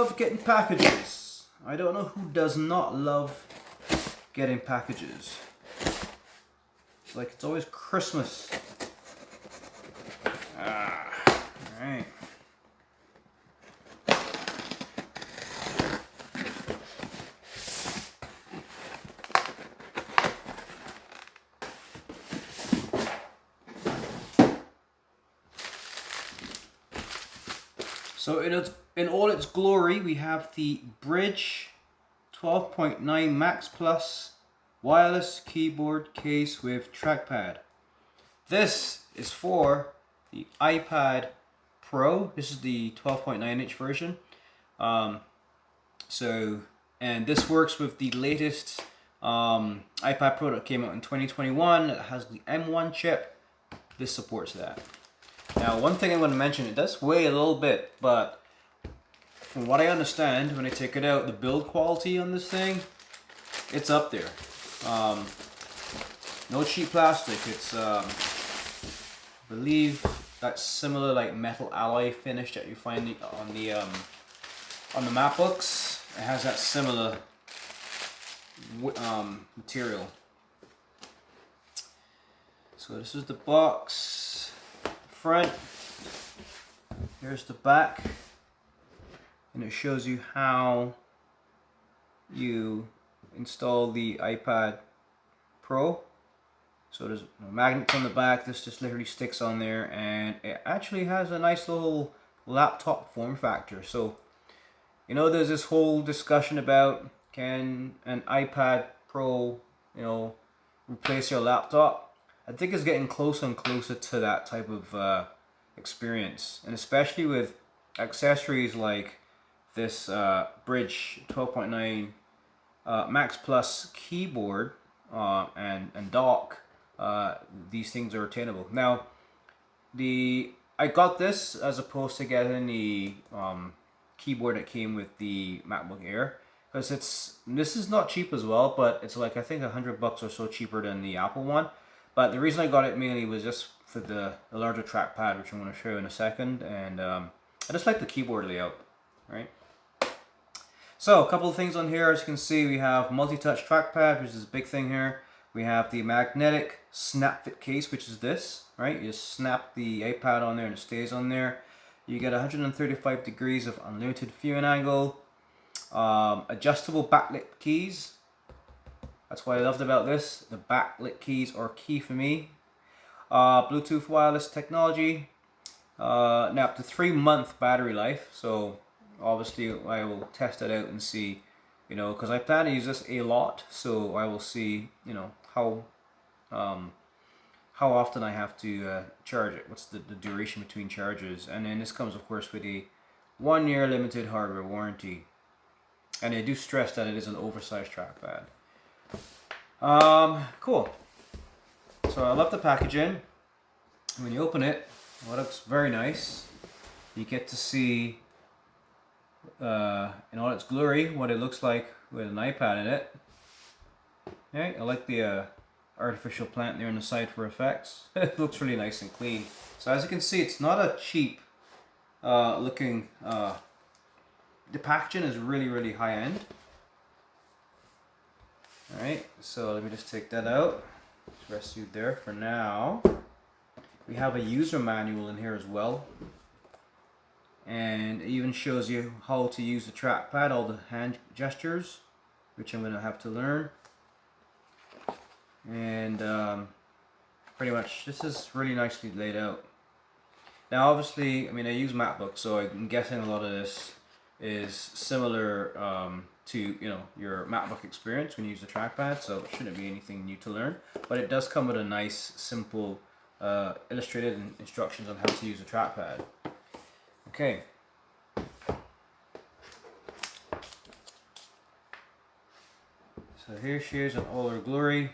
love getting packages. I don't know who does not love getting packages. It's like it's always Christmas. Alright. So in all its glory, we have the Brydge 12.9 Max Plus wireless keyboard case with trackpad. This is for the iPad Pro. This is the 12.9 inch version. And this works with the latest iPad Pro that came out in 2021. It has the M1 chip. This supports that. Now, one thing I want to mention, it does weigh a little bit, but from what I understand, when I take it out, the build quality on this thing, it's up there. No cheap plastic. It's, I believe that's similar like metal alloy finish that you find on the MacBooks. It has that similar material. So this is the box. Front, here's the back, and it shows you how you install the iPad Pro. So there's magnets on the back. This just literally sticks on there, and it actually has a nice little laptop form factor. So you know, there's this whole discussion about, can an iPad Pro, you know, replace your laptop? I think it's getting closer and closer to that type of experience, and especially with accessories like this Brydge 12.9 Max Plus keyboard and dock. These things are attainable. Now, I got this as opposed to getting the keyboard that came with the MacBook Air, because this is not cheap as well, but it's like I think $100 or so cheaper than the Apple one. But the reason I got it mainly was just for the larger trackpad, which I'm going to show you in a second, and I just like the keyboard layout, right? So a couple of things on here. As you can see, we have multi-touch trackpad, which is a big thing here. We have the magnetic snap fit case, which is this, right? You just snap the iPad on there and it stays on there. You get 135 degrees of unlimited viewing angle, adjustable backlit keys. That's what I loved about this. The backlit keys are key for me. Bluetooth wireless technology. Now up to 3-month battery life. So obviously I will test it out and see, you know, because I plan to use this a lot. So I will see, you know, how often I have to charge it. What's the duration between charges? And then this comes, of course, with a 1-year limited hardware warranty. And I do stress that it is an oversized trackpad. Cool. So I love the packaging. When you open it, it looks very nice. You get to see in all its glory what it looks like with an iPad in it. Okay, I like the artificial plant there on the side for effects. It looks really nice and clean. So as you can see, it's not a cheap looking. The packaging is really high end. Alright, so let me just take that out. Just rest you there for now. We have a user manual in here as well. And it even shows you how to use the trackpad, all the hand gestures, which I'm going to have to learn. And pretty much this is really nicely laid out. Now obviously, I mean, I use MacBook, so I'm guessing a lot of this is similar to, you know, your MacBook experience when you use the trackpad, so it shouldn't be anything new to learn. But it does come with a nice, simple, illustrated instructions on how to use the trackpad. Okay. So here she is in all her glory.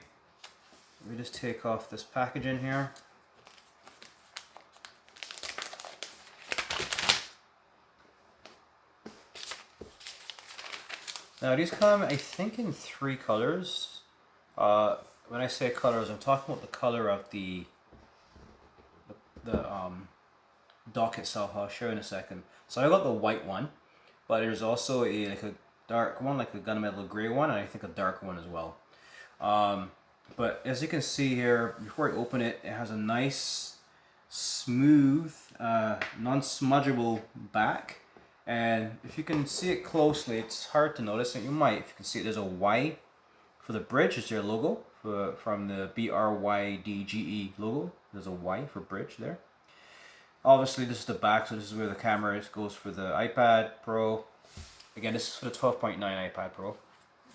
Let me just take off this packaging here. Now these come, I think, in 3 colors. When I say colors, I'm talking about the color of the dock itself. I'll show you in a second. So I got the white one, but there's also like a dark one, like a gunmetal gray one, and I think a dark one as well. But as you can see here, before I open it, it has a nice, smooth, non-smudgeable back. And if you can see it closely, it's hard to notice, and you might, if you can see it, there's a Y for the Brydge, it's their logo, from the BRYDGE logo. There's a Y for Brydge there. Obviously this is the back, so this is where the camera goes for the iPad Pro. Again, this is for the 12.9 iPad Pro,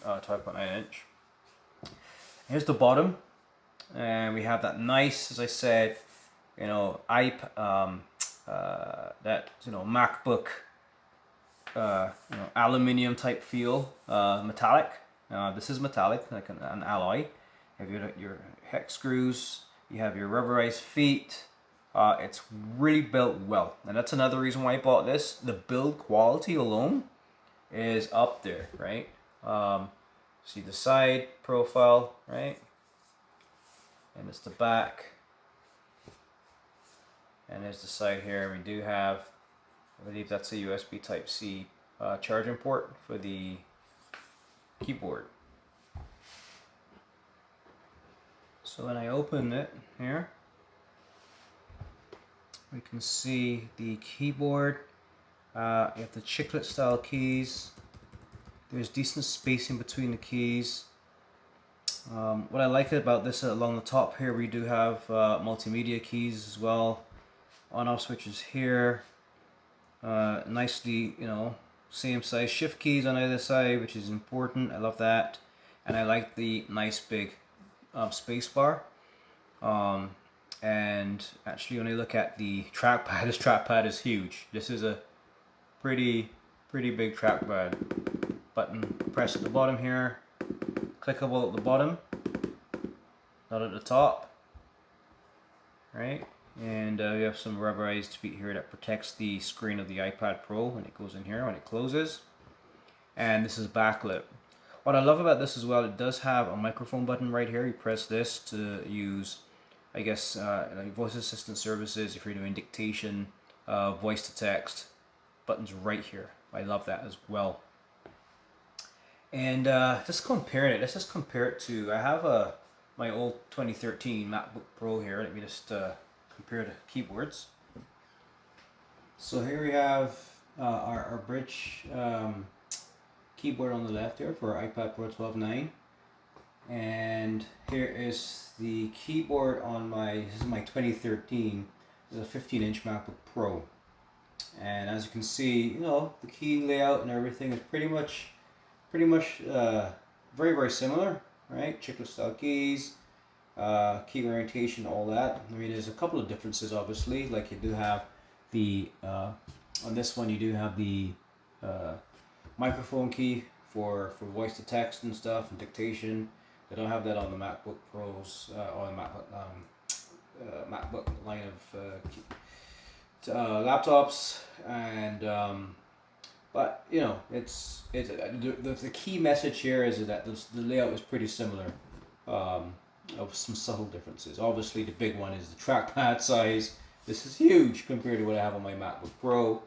12.9 inch. Here's the bottom, and we have that nice, as I said, you know, that, you know, MacBook, you know, aluminium type feel, metallic. This is metallic, like an alloy. You have your hex screws, you have your rubberized feet. It's really built well, and that's another reason why I bought this. The build quality alone is up there, right? See the side profile, right? And it's the back. And there's the side here. We do have, I believe that's a USB Type-C charging port for the keyboard. So when I open it here, we can see the keyboard. You have the chiclet style keys. There's decent spacing between the keys. What I like about this, along the top here, we do have multimedia keys as well. On-off switches here. Nicely, you know, same size shift keys on either side, which is important. I love that. And I like the nice big space bar. And actually, when I look at the trackpad, this trackpad is huge. This is a pretty big trackpad. Button press at the bottom here, clickable at the bottom, not at the top, right? And we have some rubberized feet here that protects the screen of the iPad Pro when it goes in here, when it closes. And this is backlit. What I love about this as well, it does have a microphone button right here. You press this to use, I guess, like voice assistant services, if you're doing dictation, voice to text, buttons right here. I love that as well. And just comparing it, let's just compare it to, I have my old 2013 MacBook Pro here. Let me just compare the keyboards. So here we have our Brydge keyboard on the left here for iPad Pro 12.9. And here is the keyboard on this is my 2013, this is a 15-inch MacBook Pro. And as you can see, you know, the key layout and everything is pretty much very similar, right? Chiclet style keys, key orientation, all that. I mean, there's a couple of differences, obviously. Like you do have the on this one, you do have the microphone key for voice to text and stuff and dictation. They don't have that on the MacBook Pros or MacBook line of laptops. And but you know, the key message here is that the layout is pretty similar, of some subtle differences. Obviously, the big one is the trackpad size. This is huge compared to what I have on my MacBook Pro.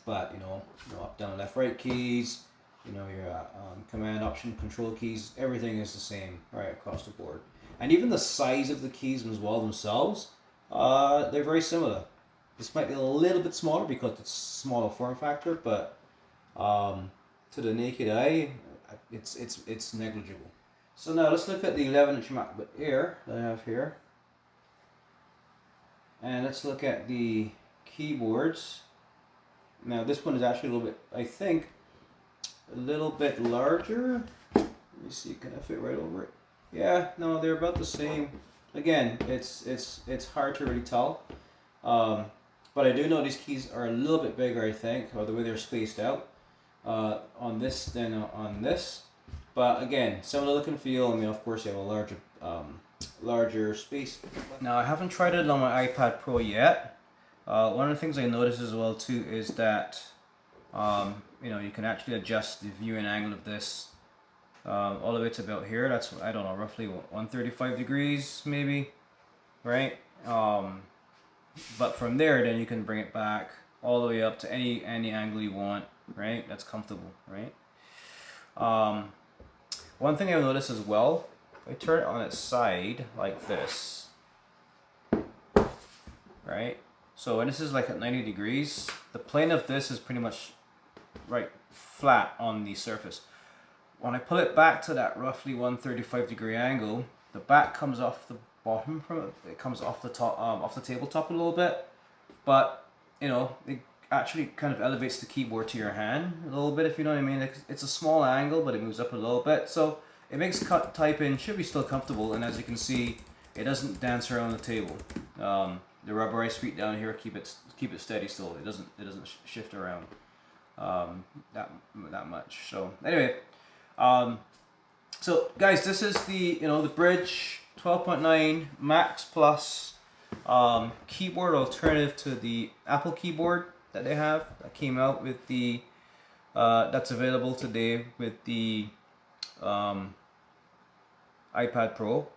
But you know, up, down, left, right keys. You know, your command, option, control keys. Everything is the same right across the board. And even the size of the keys as well themselves, they're very similar. This might be a little bit smaller because it's smaller form factor, but to the naked eye, it's negligible. So now let's look at the 11-inch MacBook Air that I have here, and let's look at the keyboards. Now this one is actually a little bit, I think, a little bit larger. Let me see, can I fit right over it? Yeah, no, they're about the same. Again, it's hard to really tell. But I do know these keys are a little bit bigger, I think, or the way they're spaced out on this than on this. But again, similar look and feel. I mean, of course, you have a larger space. Now, I haven't tried it on my iPad Pro yet. One of the things I noticed as well too is that you know, you can actually adjust the viewing angle of this all the way to about here. That's, I don't know, roughly 135 degrees maybe, right? But from there, then you can bring it back all the way up to any angle you want, right? That's comfortable, right? One thing I've noticed as well, if I turn it on its side like this, right? So when this is like at 90 degrees, the plane of this is pretty much right flat on the surface. When I pull it back to that roughly 135-degree angle, the back comes off the bottom from it. It comes off the top, off the tabletop a little bit, but you know, it actually kind of elevates the keyboard to your hand a little bit, if you know what I mean. It's a small angle, but it moves up a little bit, so it makes typing should be still comfortable. And as you can see, it doesn't dance around the table. The rubberized feet down here keep it steady still. It doesn't shift around that much. So anyway, so guys, this is the the Brydge 12.9 Max Plus keyboard alternative to the Apple keyboard that they have, that came out with the that's available today with the iPad Pro.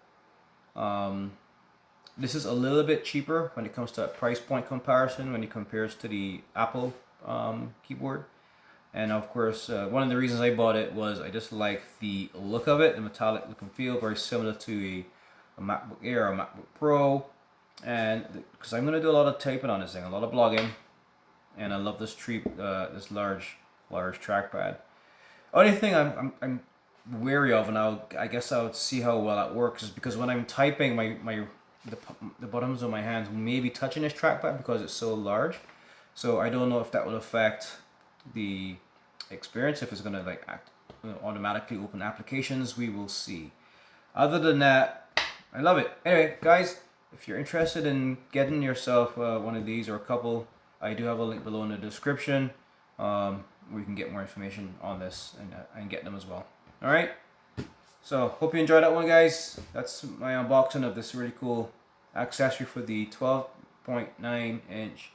This is a little bit cheaper when it comes to a price point comparison when it compares to the Apple keyboard. And of course, one of the reasons I bought it was I just like the look of it, the metallic look and feel, very similar to a MacBook Air or a MacBook Pro. And because I'm going to do a lot of typing on this thing, a lot of blogging, and I love this this large trackpad. Only thing I'm wary of, and I guess I would see how well that works, is because when I'm typing, the bottoms of my hands may be touching this trackpad because it's so large. So I don't know if that will affect the experience, if it's gonna like automatically open applications. We will see. Other than that, I love it. Anyway, guys, if you're interested in getting yourself one of these or a couple, I do have a link below in the description where you can get more information on this and get them as well. All right. So hope you enjoyed that one, guys. That's my unboxing of this really cool accessory for the 12.9 inch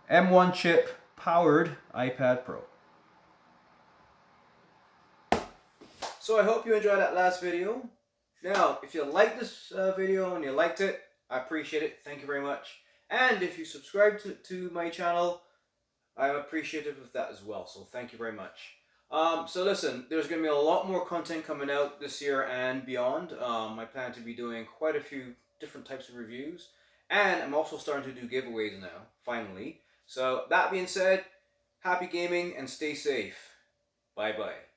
M1 chip powered iPad Pro. So I hope you enjoyed that last video. Now, if you liked this video and you liked it, I appreciate it. Thank you very much. And if you subscribe to my channel, I'm appreciative of that as well. So thank you very much. So listen, there's going to be a lot more content coming out this year and beyond. I plan to be doing quite a few different types of reviews. And I'm also starting to do giveaways now, finally. So that being said, happy gaming and stay safe. Bye-bye.